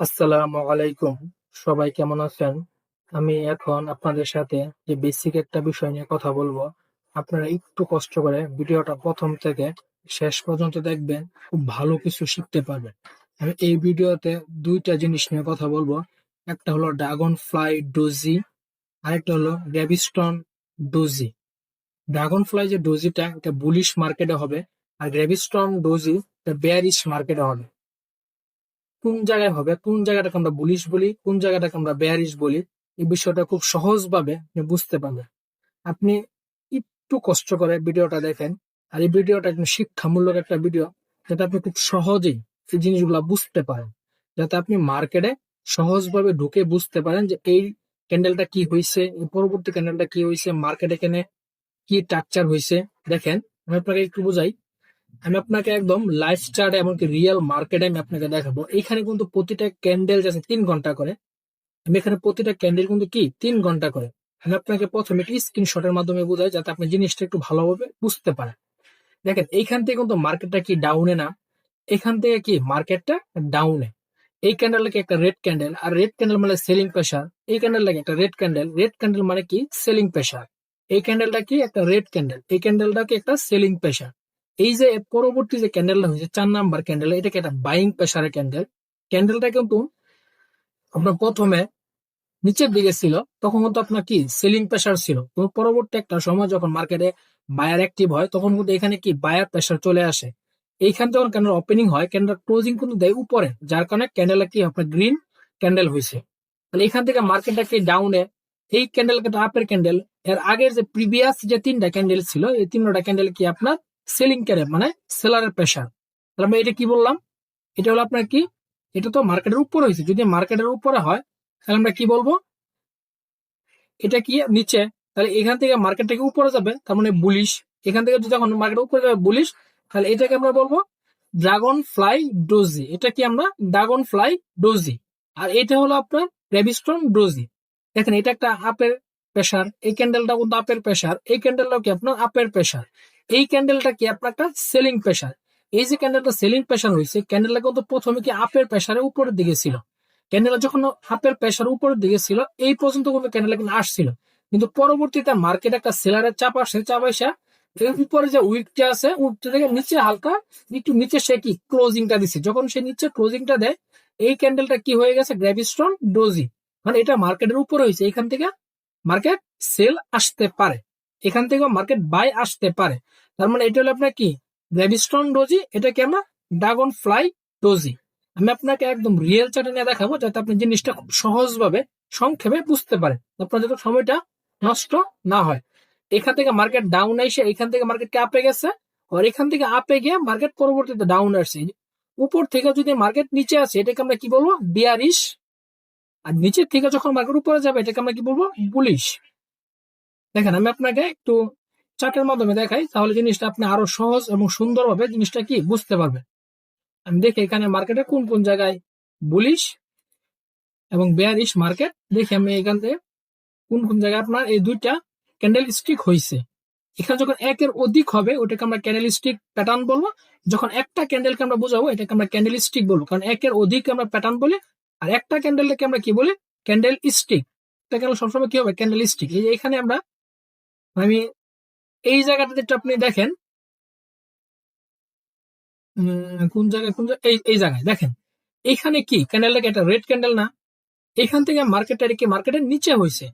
আসসালামু আলাইকুম। সবাই কেমন আছেন? আমি এখন আপনাদের সাথে যে বেসিক একটা বিষয় নিয়ে কথা বলবো। আপনারা একটু কষ্ট করে ভিডিওটা প্রথম থেকে শেষ পর্যন্ত দেখবেন, খুব ভালো কিছু শিখতে পারবেন। আমি এই ভিডিওতে দুইটা জিনিস নিয়ে কথা বলবো। একটা হলো ড্রাগন ফ্লাই ডোজি, আরেকটা হলো গ্র্যাভিস্টন ডোজি। ড্রাগন ফ্লাই যে ডোজিটা এটা বুলিশ মার্কেটে হবে, আর গ্র্যাভিস্টন ডোজি এটা বেয়ারিশ মার্কেটে হবে। কোন জায়গায় হবে, কোন জায়গাটাকে আমরা বুলিশ বলি, কোন জায়গাটাকে আমরা বেয়ারিশ বলি, এই বিষয়টা খুব সহজভাবে আপনি বুঝতে পারবেন। আপনি একটু কষ্ট করে ভিডিওটা দেখেন, আর এই ভিডিওটা একদম শিক্ষামূলক একটা ভিডিও, যাতে আপনি খুব সহজেই এই জিনিসগুলো বুঝতে পারেন, যাতে আপনি মার্কেটে সহজভাবে ঢুকে বুঝতে পারেন যে এই ক্যান্ডেলটা কি হয়েছে, এই পরবর্তী ক্যান্ডেলটা কি হয়েছে, মার্কেটে এখানে কি স্ট্রাকচার হয়েছে। দেখেন, আমি আপনাকে একটু বোঝাই। আমি আপনাকে একদম লাইভ চার্টে এমনকি রিয়েল মার্কেটে আমি আপনাকে দেখাবো। এখানে কিন্তু প্রতিটা ক্যান্ডেল আছে 3 ঘন্টা করে। আমি এখানে প্রতিটা ক্যান্ডেল কিন্তু কি 3 ঘন্টা করে। আমি আপনাকে প্রথমে একটি স্ক্রিনশটের মাধ্যমে বোঝাই, যাতে আপনি জিনিসটা একটু ভালোভাবে বুঝতে পারেন। দেখেন, এইখান থেকে কিন্তু মার্কেটটা কি ডাউনে না, এখান থেকে কি মার্কেটটা ডাউনে। এই ক্যান্ডেলটাকে একটা রেড ক্যান্ডেল, আর রেড ক্যান্ডেল মানে সেলিং প্রেশার। এই ক্যান্ডেলটাকে একটা রেড ক্যান্ডেল, রেড ক্যান্ডেল মানে কি সেলিং প্রেশার। এই ক্যান্ডেলটা কি একটা রেড ক্যান্ডেল, এই ক্যান্ডেলটাকে একটা সেলিং প্রেশার। এই যে পরবর্তী যে ক্যান্ডেলটা হয়েছে 4 নাম্বার ক্যান্ডেল, এটাকে একটা বাইং প্রেশারের ক্যান্ডেল। ক্যান্ডেলটা কিন্তু আপনার প্রথমে নিচের দিকে ছিল, তখন কিন্তু আপনার কি সেলিং প্রেশার ছিল। তো পরবর্তী একটা সময় যখন মার্কেটে বায়ার অ্যাক্টিভ হয়, তখন কিন্তু এখানে কি বায়ার প্রেশার চলে আসে। এইখান যখন ক্যান্ডেল ওপেনিং হয়, ক্যান্ডেল ক্লোজিং কিন্তু দেয় উপরে, যার কারণে ক্যান্ডেল কি আপনার গ্রিন ক্যান্ডেল হয়েছে। তাহলে এখান থেকে মার্কেটটা কি ডাউনে, এই ক্যান্ডেল কিন্তু আপের ক্যান্ডেল। এর আগের যে প্রিভিয়াস যে 3টা ক্যান্ডেল ছিল, এই 3টা ক্যান্ডেল কি আপনার সেলিং ক্যান্ডেল, মানে সেলারের প্রেশার। তাহলে আমি এটা কি বললাম, এটা হলো আপনার কি, এটা তো মার্কেটের উপরে হয়েছে। যদি মার্কেটের উপরে হয়, তাহলে আমরা কি বলবো, এটা কি নিচে। তাহলে এখান থেকে মার্কেটটাকে উপরে যাবে, তার মানে বুলিশ। এখান থেকে যখন মার্কেট উপরে যাবে বুলিশ, তাহলে এটাকে আমরা বলবো ড্রাগন ফ্লাই ডোজি। এটা কি আমরা ড্রাগন ফ্লাই ডোজি। আর এটা হলো আপনার রেভিস্টন ডোজি। দেখেন, এটা একটা আপের প্রেশার, এই ক্যান্ডেলটা কিন্তু আপের প্রেশার, এই ক্যান্ডেলটা কি আপনার আপের প্রেশার, এই ক্যান্ডেলটা কি আপনার একটা সেলিং প্রেশার। এই যে ক্যান্ডেলটা সেলিং প্রেশার হয়েছে, ক্যান্ডেলটা কিন্তু প্রথমে কি আপের প্রেশারের উপরের দিকে ছিল। ক্যান্ডেল যখন আপের প্রেশার উপরের দিকে ছিল, এই পর্যন্ত কিন্তু ক্যান্ডেল কিন্তু আসছিল। কিন্তু পরবর্তীতে মার্কেট একটা সেলারের চাপ আসে, চাপ আসা এর উপরে যে উইকটা আছে, উইকটা থেকে নিচে হালকা একটু নিচে সে কি ক্লোজিংটা দিচ্ছে। যখন সে নিচে ক্লোজিংটা দেয়, এই ক্যান্ডেলটা কি হয়ে গেছে গ্র্যাভিস্টন ডোজি। মানে এটা মার্কেটের উপরে হয়েছে। এখান থেকে মার্কেট সেল আসতে পারে, এখান থেকে মার্কেট বাই আসতে পারে। তার মানে এটা হলো আপনার কি গ্র্যাভিস্টন ডোজি, এটাকে আমরা ড্রাগন ফ্লাই ডোজি। আমি আপনাকে একদম রিয়েল চার্টে নিয়ে দেখাবো, যাতে আপনি জিনিসটা খুব সহজভাবে সংক্ষেপে বুঝতে পারেন, আপনার যাতে সময়টা নষ্ট না হয়। এখান থেকে মার্কেট ডাউন এসে এখান থেকে মার্কেটকে আপে গেছে, আর এখান থেকে আপে গিয়ে মার্কেট পরবর্তীতে ডাউন আসছে। উপর থেকে যদি মার্কেট নিচে আসে, এটাকে আমরা কি বলবো বিয়ারিশ। আর নিচের থেকে যখন মার্কেট উপরে যাবে, এটাকে আমরা কি বলবো বুলিশ। দেখেন, আমি আপনাকে একটু চার্টের মাধ্যমে দেখাই, তাহলে জিনিসটা আপনি আরো সহজ এবং সুন্দরভাবে জিনিসটা কি বুঝতে পারবেন। আমি দেখি এখানে মার্কেটে কোন কোন জায়গায় বুলিশ এবং বেয়ারিশ মার্কেট দেখি। আমি এখান থেকে কোন কোন জায়গায় আপনার এই দুইটা ক্যান্ডেল স্টিক হয়েছে। এখানে যখন একের অধিক হবে, ওটাকে আমরা ক্যান্ডেল স্টিক প্যাটার্ন বলবো। যখন একটা ক্যান্ডেলকে আমরা বোঝাবো, এটাকে আমরা ক্যান্ডেল স্টিক বলবো, কারণ একের অধিক আমরা প্যাটার্ন বলি, আর একটা ক্যান্ডেলকে আমরা কি বলি ক্যান্ডেল স্টিক। এটা কেন সবসময় কি হবে ক্যান্ডেল স্টিক। এই যে এখানে আমরা, আমি এই জায়গাটাতে একটু আপনি দেখেন, কোন জায়গায় এই জায়গায় দেখেন, এখানে কি ক্যান্ডেলটাকে একটা রেড ক্যান্ডেল না। এখান থেকে মার্কেটটা কি মার্কেটের নিচে হয়েছে,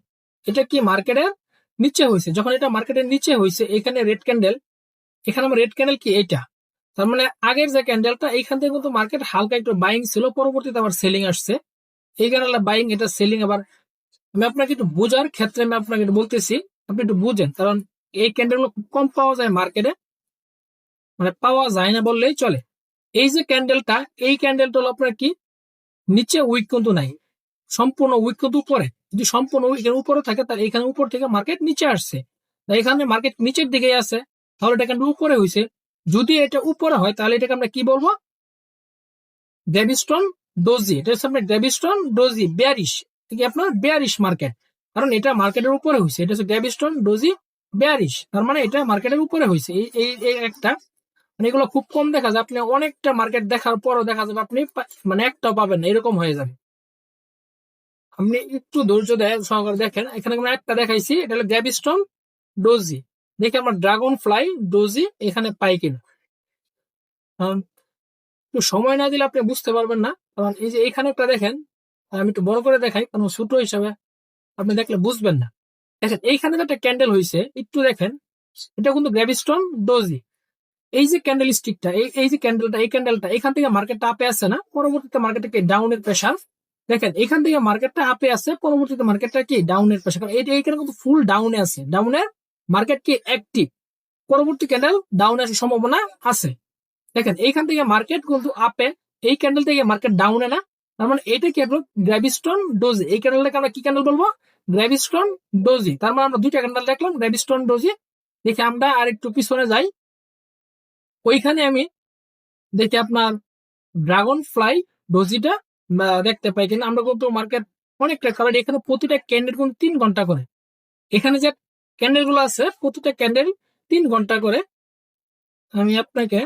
এটা কি মার্কেটের নিচে হয়েছে। যখন এটা মার্কেটের নিচে হয়েছে, এখানে রেড ক্যান্ডেল, এখানে আমার রেড ক্যান্ডেল কি এটা। তার মানে আগের যে ক্যান্ডেলটা, এইখান থেকে কিন্তু মার্কেট হালকা একটু বাইং ছিল, পরবর্তীতে আবার সেলিং আসছে। এই ক্যান্ডেলটা বাইং, এটা সেলিং। আবার আমি আপনাকে একটু বোঝার ক্ষেত্রে আমি আপনাকে একটু বলতেছি, আপনি একটু বুঝেন, কারণ এই ক্যান্ডেল গুলো খুব কম পাওয়া যায় মার্কেটে, মানে পাওয়া যায় না বললেই চলে। এই যে ক্যান্ডেলটা, এই ক্যান্ডেলটা হলো আপনার কি নিচে উইক কিন্তু নাই, সম্পূর্ণ উইক কিন্তু উপরে। যদি সম্পূর্ণ উইকের উপরে থাকে, তাহলে এখানে উপর থেকে মার্কেট নিচে আসছে। তাই এখানে মার্কেট নিচের দিকে আছে, তাহলে এটা কিন্তু উপরে হয়েছে। যদি এটা উপরে হয়, তাহলে এটাকে আমরা কি বলবো গ্র্যাভিস্টন ডোজি। এটা হচ্ছে আপনার গ্র্যাভিস্টন ডোজি বেয়ারিশ, কি আপনার বেয়ারিশ মার্কেট, কারণ এটা মার্কেটের উপরে হয়েছে। এটা হচ্ছে গ্র্যাভিস্টন ডোজি বেয়ারিশ, তার মানে এটা মার্কেটের উপরে হয়েছে। এই এই এই একটা মানে এগুলো খুব কম দেখা যায়, আপনি অনেকটা মার্কেট দেখার পরও দেখা যাবে আপনি মানে একটাও পাবেন না, এরকম হয়ে যাবে। আপনি একটু ধৈর্য দেয় সহকারে দেখেন, এখানে আমরা একটা দেখাইছি, এটা হলো গ্যাভিস্টোন ডোজি। দেখি আমরা ড্রাগন ফ্লাই ডোজি এখানে পাই কিনা। একটু সময় না দিলে আপনি বুঝতে পারবেন না, কারণ এই যে এখানে একটা দেখেন, আমি একটু বড় করে দেখাই কারণ ছোট হিসাবে আপনি দেখলে বুঝবেন না। দেখেন এইখানে যে একটা ক্যান্ডেল হয়েছে, একটু দেখেন, এটা কিন্তু গ্র্যাভিস্টোন ডোজি। এই যে ক্যান্ডেল স্টিকটা, এই যে ক্যান্ডেলটা, এই ক্যান্ডেলটা এখান থেকে মার্কেটটা আপে আসছে না, পরবর্তীতে মার্কেটে কি ডাউনের প্রেশার। দেখেন এখান থেকে মার্কেটটা আপে আছে, পরবর্তীতে মার্কেটটা কি ডাউনের প্রেশার, কারণ এইখানে কিন্তু ফুল ডাউনে আছে, ডাউনের মার্কেট কি অ্যাক্টিভ, পরবর্তী ক্যান্ডেল ডাউনে আসার সম্ভাবনা আছে। দেখেন এইখান থেকে মার্কেট কিন্তু আপে, এই ক্যান্ডেল থেকে মার্কেট ডাউনে না, তার মানে এটা কি আপনার গ্র্যাভিস্টোন ডোজি। এই ক্যান্ডেলটাকে আমরা কি ক্যান্ডেল বলবো? গ্র্যাভিস্টোন ডোজি। তার মানে আমরা দুইটা ক্যান্ডেল দেখলাম, গ্র্যাভিস্টোন ডোজি। দেখি আমরা আর একটু পিছনে যাই, ওইখানে আমি দেখি আপনার ড্রাগন ফ্লাই ডোজিটা দেখতে পাই কিনা। আমরা কিন্তু মার্কেট অনেকটা, কারণ এখানে প্রতিটা ক্যান্ডেল কিন্তু 3 ঘন্টা করে, এখানে যে ক্যান্ডেল গুলো আছে প্রতিটা ক্যান্ডেল 3 ঘন্টা করে। আমি আপনাকে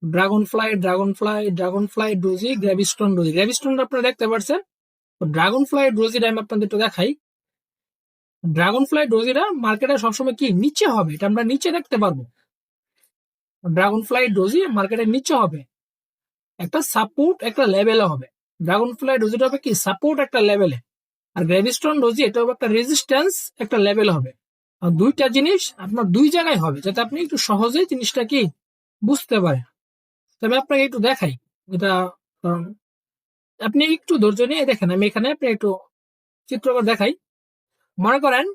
ড্রাগন ফ্লাই ডোজি, গ্র্যাভিস্টোন ডোজি, গ্র্যাভিস্টোন আপনারা দেখতে পাচ্ছেন। ড্রাগন ফ্লাই ডোজিটা আমি আপনাদের একটু দেখাই। ড্রাগন ফ্লাই ডোজিটা মার্কেটে সবসময় কি নিচে হবে, এটা আমরা নিচে দেখতে পারবো। ড্রাগন ফ্লাই ডোজি মার্কেটের নিচে হবে, একটা সাপোর্ট একটা লেভেলে হবে। ড্রাগন ফ্লাই ডোজিটা হবে কি সাপোর্ট একটা লেভেলে, আর গ্র্যাভিস্টোন ডোজি এটা হবে একটা রেজিস্ট্যান্স একটা লেভেল হবে। আর দুইটা জিনিস আপনার দুই জায়গায় হবে, যাতে আপনি একটু সহজেই জিনিসটা কি বুঝতে পারেন। তবে আপনাকে একটু দেখাই এটা, আপনি একটু ধৈর্য নিয়ে দেখেন, আমি এখানে আপনি একটু চিত্র করে দেখাই। মনে করেন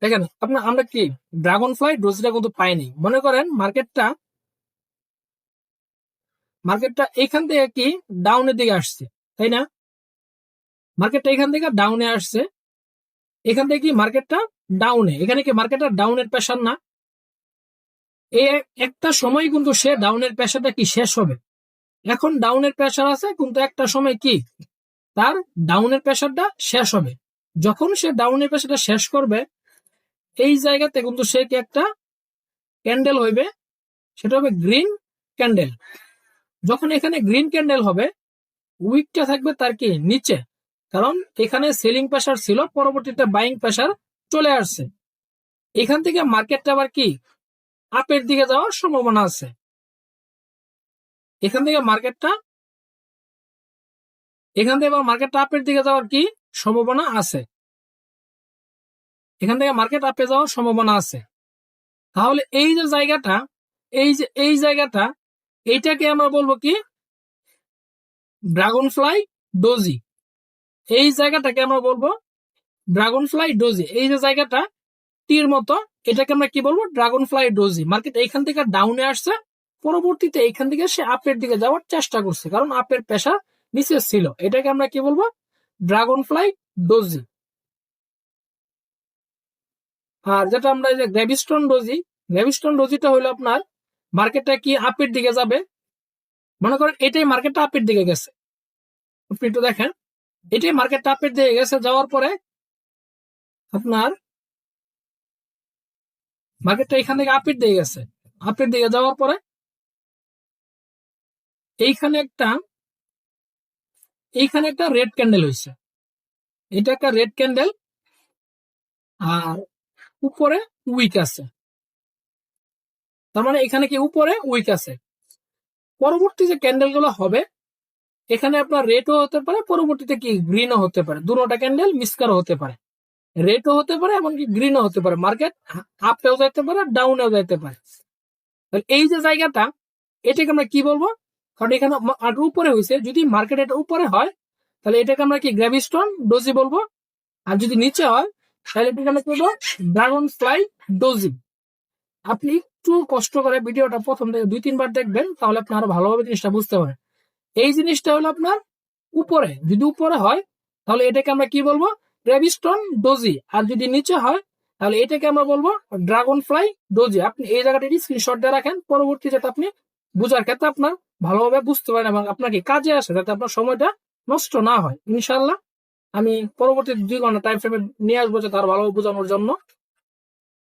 দেখেন আপনার, আমরা কি ড্রাগন ফ্লাই ডোজটা কিন্তু পাইনি। মনে করেন মার্কেটটা এখান থেকে কি ডাউনের দিকে আসছে, তাই না? মার্কেটটা এখান থেকে ডাউনে আসছে, এখান থেকে কি মার্কেটটা ডাউনে, এখানে কি মার্কেটটা ডাউনের প্রেশার না? এই একটা সময় কিন্তু সে ডাউনের প্রেশারটা কি শেষ হবে। এখন ডাউনের প্রেশার আছে, কিন্তু একটা সময় কি তার ডাউনের প্রেশারটা শেষ হবে। যখন সে ডাউনের প্রেশারটা শেষ করবে, এই জায়গাতে কিন্তু সে কি একটা ক্যান্ডেল হইবে, সেটা হবে গ্রিন ক্যান্ডেল। যখন এখানে গ্রিন ক্যান্ডেল হবে, উইকটা থাকবে তার কি নিচে, কারণ এখানে সেলিং প্রেশার ছিল, পরবর্তীতে বাইং প্রেশার চলে আসছে। এখান থেকে মার্কেটটা আবার কি আপের দিকে যাওয়ার সম্ভাবনা আছে। এখান থেকে আবার মার্কেটটা আপের দিকে যাওয়ার কি সম্ভাবনা আছে, এখান থেকে মার্কেট আপে যাওয়ার সম্ভাবনা আছে। তাহলে এই যে জায়গাটা, এই জায়গাটা, এইটাকে আমরা বলবো কি ড্রাগন ফ্লাই ডোজি। এই জায়গাটাকে আমরা বলবো ড্রাগন ফ্লাই ডোজি। এই যে জায়গাটা টির মতো, এটাকে আমরা কি বলবো? Dragon fly doji. মার্কেট এইখান থেকে ডাউনে আসছে, পরবর্তীতে এইখান থেকে সে আপের দিকে যাওয়ার চেষ্টা করছে, কারণ আপের প্রেশার নিচে ছিল। এটাকে আমরা কি বলবো? Dragon fly doji. আর যেটা আমরা এই যে গ্র্যাভিস্টোন ডোজিটা হলো আপনার মার্কেটটা কি আপের দিকে যাবে। মনে করেন এটাই মার্কেটটা আপের দিকে গেছে, আপনি একটু দেখেন, এটাই মার্কেটটা আপের দিকে গেছে, যাওয়ার পরে আপনার মার্কেটটা এখান থেকে আপের দিকে গেছে, আপের দিকে যাওয়ার পরে এইখানে একটা রেড ক্যান্ডেল হয়েছে, এটা একটা রেড ক্যান্ডেল, আর উপরে উইক আছে, তার মানে এখানে কি উপরে উইক আছে। পরবর্তী যে ক্যান্ডেল গুলো হবে, এখানে আপনার রেডও হতে পারে, পরবর্তীতে কি গ্রিনও হতে পারে, দুটোটা ক্যান্ডেল মিস করা হতে পারে, রেডও হতে পারে এমনকি গ্রিনও হতে পারে, মার্কেট আপেও যাইতে পারে ডাউনেও যাইতে পারে। এই যে জায়গাটা, এটাকে আমরা কি বলবো? কারণ এখানে উপরে হয়েছে, যদি মার্কেট এটা উপরে হয় তাহলে এটাকে আমরা কি গ্র্যাভিস্টোন ডোজি বলবো, আর যদি নিচে হয় তাহলে এটাকে আমরা কি বলবো? Dragon fly doji. আপনি একটু কষ্ট করে ভিডিওটা প্রথম থেকে 2-3 বার দেখবেন, তাহলে আপনি আরো ভালোভাবে জিনিসটা বুঝতে পারেন। এই জিনিসটা হলো আপনার উপরে, যদি উপরে হয় তাহলে এটাকে আমরা কি বলবো? গ্র্যাভিস্টোন ডোজি। আর যদি নিচে হয় তাহলে এটাকে আমরা বলবো ড্রাগন ফ্লাই ডোজি। আপনি এই জায়গাটা স্ক্রিনশট দিয়ে রাখেন, পরবর্তী যাতে আপনি বোঝার ক্ষেত্রে আপনার ভালোভাবে বুঝতে পারেন এবং আপনাকে কাজে আসে, যাতে আপনার সময়টা নষ্ট না হয় ইনশাল্লাহ। আমি পরবর্তী 2 ঘন্টা টাইম ফ্রেমে নিয়ে আসবো যে তার ভালো বোঝানোর জন্য।